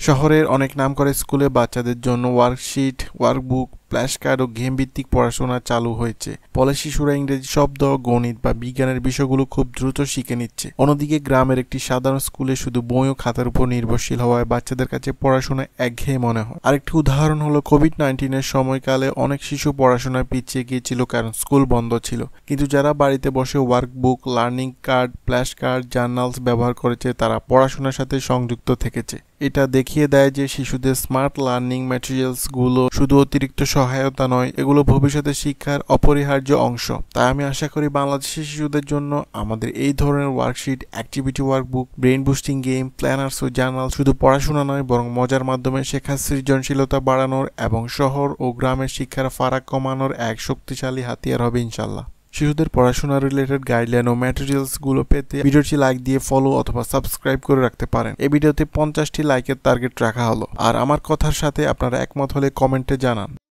শহরের অনেক নামকরা স্কুলে বাচ্চাদের জন্য ওয়ার্কশিট, ওয়ার্কবুক, ফ্ল্যাশ কার্ড ও গেম ভিত্তিক পড়াশোনা চালু হয়েছে। ফলে শিশুরা ইংরেজি শব্দ, গণিত বা বিজ্ঞানের বিষয়গুলো খুব দ্রুত শিখে নিচ্ছে। অন্যদিকে গ্রামের একটি সাধারণ স্কুলে শুধু বই ও খাতার উপর নির্ভরশীল হওয়ায় বাচ্চাদের কাছে পড়াশোনা একঘেয়ে মনে হয়। আরেকটি উদাহরণ হলো কোভিড-19 সময়কালে অনেক শিশু পড়াশোনায় পিছিয়ে গিয়েছিল কারণ স্কুল বন্ধ ছিল। কিন্তু যারা বাড়িতে বসে workbook, learning card, flash card, journals ব্যবহার করেছে তারা পড়াশোনার সাথে সংযুক্ত থেকেছে। এটা দেখিয়ে দেয় যে শিশুদের স্মার্ট লার্নিং ম্যাটেরিয়ালসগুলো শুধু অতিরিক্ত সহায়তা নয়, এগুলো ভবিষ্যতের শিক্ষার অপরিহার্য অংশ। তাই আমি আশা করি বাংলাদেশের শিশুদের জন্য আমাদের এই ধরনের worksheet, activity workbook, brain boosting game, planners ও জার্নাল শুধু পড়াশোনা নয় বরং মজার মাধ্যমে শেখার সৃজনশীলতা বাড়ানোর এবং শহর ও গ্রামের শিক্ষার ফারাক কমানোর এক শক্তিশালী হাতিয়ার হবে ইনশাল্লাহ। শিশুদের পড়াশোনা রিলেটেড গাইডলাইন ও ম্যাটেরিয়ালস গুলো পেতে ভিডিওটি লাইক দিয়ে ফলো অথবা সাবস্ক্রাইব করে রাখতে পারেন। এই ভিডিওতে 50টি লাইকের টার্গেট রাখা হলো। আর আমার কথার সাথে আপনারা একমত হলে কমেন্টে জানান।